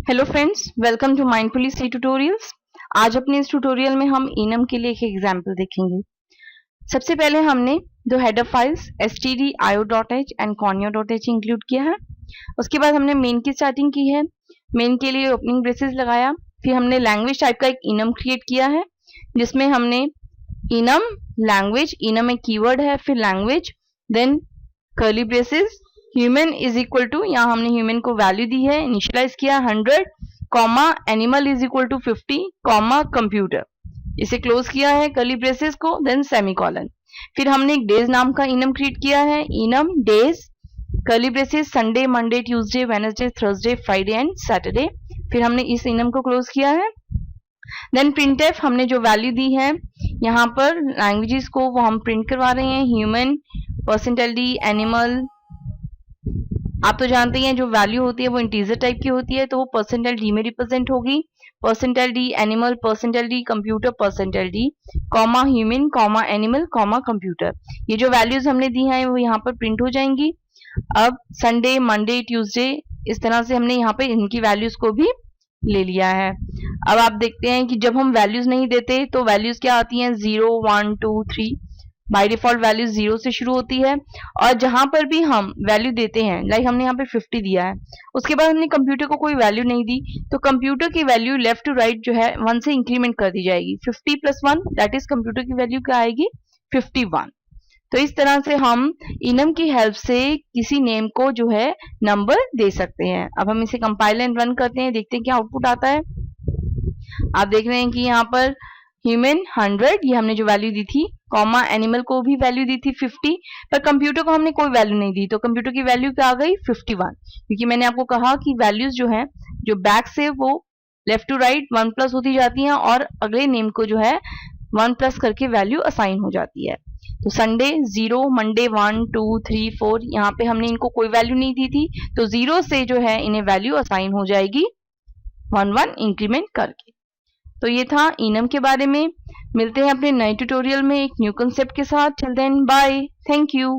Hello friends, welcome to mindfully C tutorials. आज अपने इस ट्यूटोरियल में हम इनम के लिए एक एग्जाम्पल देखेंगे। सबसे पहले हमने दो header files stdio.h and conio.h include किया है। उसके बाद हमने मेन की स्टार्टिंग की है। मेन के लिए ओपनिंग ब्रेसेस लगाया। फिर हमने लैंग्वेज टाइप का एक इनम क्रिएट किया है, जिसमें हमने इनम लैंग्वेज, इनम एक कीवर्ड है, फिर language, then curly braces, human is equal to, यहाँ हमने ह्यूमन को वैल्यू दी है, इनिशियलाइज किया 100, comma animal is equal to 50, comma computer, इसे क्लोज किया है कर्ली ब्रेसेस को, देन सेमीकोलन। फिर हमने एक डेज नाम का इनम क्रिएट किया है, enum days curly braces Sunday, Monday, Tuesday, Wednesday, Thursday, Friday and Saturday. फिर हमने इस इनम को क्लोज किया है। देन प्रिंटफ, हमने जो वैल्यू दी है यहाँ पर लैंग्वेजेस को वो हम प्रिंट करवा रहे हैं, ह्यूमन, परसेंटाइल डी, एनिमल। आप तो जानते हैं जो वैल्यू होती है वो इंटीजर टाइप की होती है, तो वो परसेंटाइल डी में रिप्रेजेंट होगी। Percentile D animal, percentile D computer, percentile D comma human, comma animal, comma computer. ये जो वैल्यूज हमने दी हैं वो यहाँ पर प्रिंट हो जाएंगी। अब संडे, मंडे, ट्यूसडे, इस तरह से हमने यहाँ पे इनकी वैल्यूज को भी ले लिया है। अब आप देखते हैं कि जब हम वैल्यूज नहीं देते तो वैल्यूज क्या आती हैं, 0, 1, 2, 3। बाय डिफॉल्ट वैल्यू 0 से शुरू होती है, और जहां पर भी हम वैल्यू देते हैं, लाइक हमने यहाँ पे 50 दिया है, उसके बाद हमने कंप्यूटर को कोई वैल्यू नहीं दी, तो कंप्यूटर की वैल्यू लेफ्ट टू राइट जो है 1 से इंक्रीमेंट कर दी जाएगी। 50 + 1 दैट इज कंप्यूटर की वैल्यू क्या आएगी, 51। तो इस तरह से हम इनम की हेल्प से किसी नेम को जो है नंबर दे सकते हैं। अब हम इसे कंपाइल एंड रन करते हैं, देखते हैं क्या आउटपुट आता है। आप देख रहे हैं कि यहाँ पर ह्यूमन 100, ये हमने जो वैल्यू दी थी, कॉमा एनिमल को भी वैल्यू दी थी 50, पर कंप्यूटर को हमने कोई वैल्यू नहीं दी, तो कंप्यूटर की वैल्यू क्या आ गई, 51। क्योंकि मैंने आपको कहा कि वैल्यूज जो है जो बैक से वो लेफ्ट टू राइट 1+ होती जाती हैं, और अगले नेम को जो है 1+ करके वैल्यू असाइन हो जाती है। तो संडे 0, मंडे 1, 2, 3, 4, यहाँ पे हमने इनको कोई वैल्यू नहीं दी थी, तो 0 से जो है इन्हें वैल्यू असाइन हो जाएगी 1 इंक्रीमेंट करके। तो ये था इनम के बारे में। मिलते हैं अपने नए ट्यूटोरियल में एक न्यू कंसेप्ट के साथ। Till then bye, thank you.